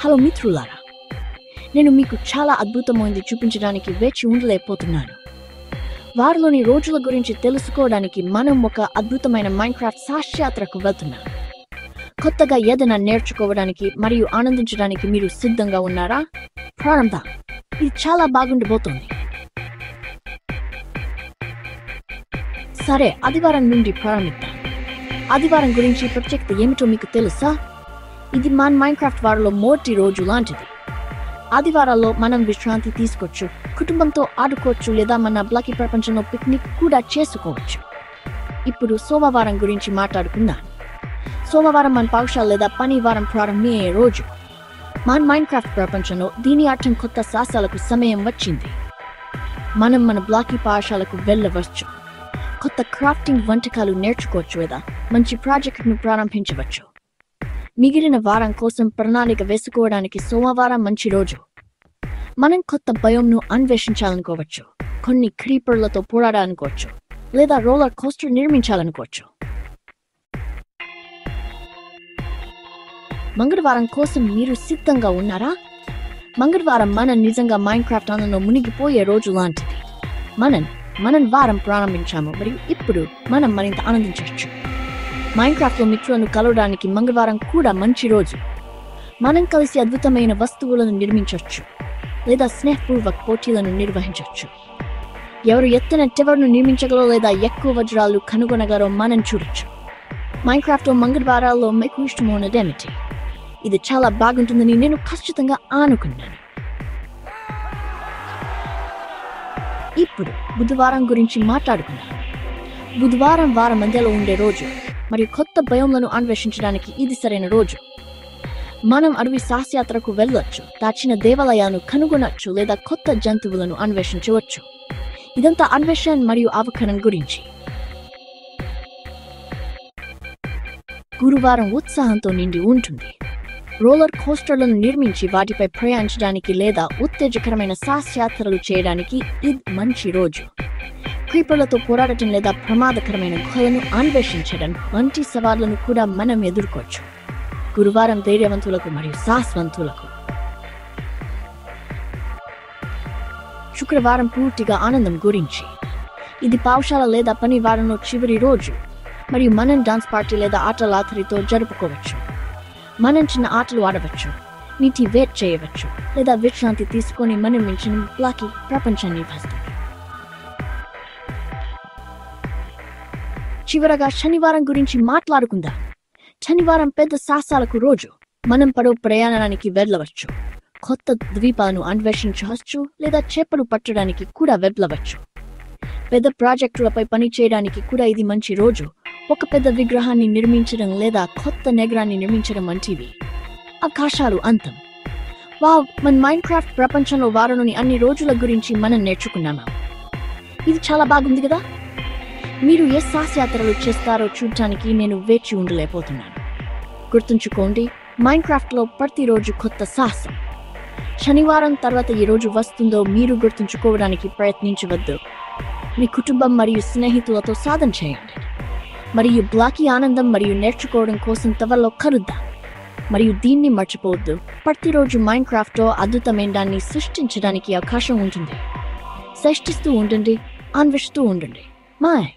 Hello మిత్రులారా, నేను మీకు చాలా అద్భుతమైనది చూపించడానికి వేచి ఉండలేకపోతున్నాను. వారిలోని రోజుల గురించి తెలుసుకోవడానికి మనం ఒక అద్భుతమైన మైన్క్రాఫ్ట్ సాహసయాత్రకు వెళ్తున్నాం. కొత్తగా ఏదైనా నేర్చుకోవడానికి మరియు ఆనందించడానికి మీరు సిద్ధంగా ఉన్నారా? ప్రారంభం. ఇది చాలా బాగుండబోతోంది. సరే, ఆదివారం నుండి ప్రారంభిద్దాం. ఆదివారం గురించి ప్రత్యేకత ఏమిటో మీకు తెలుసా? ఇది మన మైన్క్రాఫ్ట్ వారిలో మొదటి రోజు లాంటిది. ఆదివారాల్లో మనం విశ్రాంతి తీసుకోవచ్చు, కుటుంబంతో ఆడుకోవచ్చు లేదా మన బ్లాకీ ప్రపంచంలో పిక్నిక్ కూడా చేసుకోవచ్చు. ఇప్పుడు సోమవారం గురించి మాట్లాడుకుందాం. సోమవారం మన పాఠశాల లేదా పని వారం ప్రారంభమయ్యే రోజు. మన మైన్క్రాఫ్ట్ ప్రపంచంలో దీని అర్థం కొత్త సాహసాలకు సమయం వచ్చింది. మనం మన బ్లాకీ పాఠశాలకు వెళ్ళవచ్చు, కొత్త క్రాఫ్టింగ్ వంటకాలు నేర్చుకోవచ్చు లేదా మంచి ప్రాజెక్టును ప్రారంభించవచ్చు. మిగిలిన వారం కోసం ప్రణాళిక వేసుకోవడానికి సోమవారం మంచి రోజు. మనం కొత్త భయంను అన్వేషించాలనుకోవచ్చు, కొన్ని క్రీపర్లతో పోరాడాలనుకోవచ్చు లేదా రోలర్ కోస్టర్ నిర్మించాలనుకోవచ్చు. మంగళవారం కోసం మీరు సిద్ధంగా ఉన్నారా? మంగళవారం మనం నిజంగా మైన్క్రాఫ్ట్ ఆనందంలో మునిగిపోయే రోజు లాంటిది. మనం వారం ప్రారంభించాము మరియు ఇప్పుడు మనం మరింత ఆనందించవచ్చు. మైన్క్రాఫ్ట్లో మిత్రులను కలవడానికి మంగళవారం కూడా మంచి రోజు. మనం కలిసి అద్భుతమైన వస్తువులను నిర్మించవచ్చు లేదా స్నేహపూర్వక పోటీలను నిర్వహించవచ్చు. ఎవరు ఎత్తైన టవర్ను నిర్మించగలరో లేదా ఎక్కువ వజ్రాలు కనుగొనగలరో మనం చూడొచ్చు. మైన్క్రాఫ్ట్లో మంగళవారాల్లో మీకు ఇష్టమైనదేమిటి? ఇది చాలా బాగుంటుందని నేను ఖచ్చితంగా అనుకున్నాను. ఇప్పుడు బుధవారం గురించి మాట్లాడుకున్నాను. బుధవారం వారం మధ్యలో ఉండే రోజు మరియు కొత్త భయంలను అన్వేషించడానికి ఇది సరైన రోజు. మనం అడవి సాహసయాత్రకు వెళ్ళొచ్చు, దాచిన దేవాలయాలను కనుగొనొచ్చు లేదా కొత్త జంతువులను అన్వేషించవచ్చు. ఇదంతా అన్వేషణ మరియు అవకరణ గురించి. గురువారం ఉత్సాహంతో నిండి ఉంటుంది. రోలర్ కోస్టర్లను నిర్మించి వాటిపై ప్రయాణించడానికి లేదా ఉత్తేజకరమైన సాహసయాత్రలు చేయడానికి ఇది మంచి రోజు. క్రీపర్లతో పోరాడటం లేదా ప్రమాదకరమైన గుహలను అన్వేషించడం వంటి సవాళ్లను కూడా మనం ఎదుర్కోవచ్చు. గురువారం ధైర్యవంతులకు మరియు సాహసవంతులకు. శుక్రవారం పూర్తిగా ఆనందం గురించి. ఇది పాఠశాల లేదా పని వారంలో చివరి రోజు మరియు మనం డాన్స్ పార్టీ లేదా ఆటలాతరితో జరుపుకోవచ్చు. మనం చిన్న ఆటలు ఆడవచ్చు, నీటి వేట్ చేయవచ్చు లేదా విశ్రాంతి తీసుకొని మనం మించిన బ్లాకీ ప్రపంచాన్ని వస్తుంది. చివరగా శనివారం గురించి మాట్లాడుకుందాం. శనివారం పెద్ద సాహసాలకు రోజు. మనం పడవ ప్రయాణానికి వెళ్ళవచ్చు, కొత్త ద్వీపాలను అన్వేషించవచ్చు లేదా చేపలు పట్టడానికి కూడా వెళ్ళవచ్చు. పెద్ద ప్రాజెక్టులపై పని చేయడానికి కూడా ఇది మంచి రోజు. ఒక పెద్ద విగ్రహాన్ని నిర్మించడం లేదా కొత్త నగరాన్ని నిర్మించడం వంటివి. అవకాశాలు అంతం. వావ్, మన మైన్క్రాఫ్ట్ ప్రపంచంలో వారంలోని అన్ని రోజుల గురించి మనం నేర్చుకున్నామా? ఇది చాలా బాగుంది కదా? మీరు ఏ సాహసయాత్రలు చేస్తారో చూడటానికి నేను వేచి ఉండలేకపోతున్నాను. గుర్తుంచుకోండి, మైన్క్రాఫ్ట్లో ప్రతిరోజు కొత్త సాహసం. శనివారం తర్వాత ఏ రోజు వస్తుందో మీరు గుర్తుంచుకోవడానికి ప్రయత్నించవద్దు. మీ కుటుంబం మరియు స్నేహితులతో సాధన చేయండి మరియు బ్లాకీ ఆనందం మరియు నేర్చుకోవడం కోసం త్వరలో కలుద్దాం. మరియు దీన్ని మర్చిపోవద్దు, ప్రతిరోజు మైన్క్రాఫ్ట్లో అద్భుతమైన దాన్ని సృష్టించడానికి అవకాశం ఉంటుంది. సృష్టిస్తూ ఉండండి, అన్వేషిస్తూ ఉండండి. మాయ్.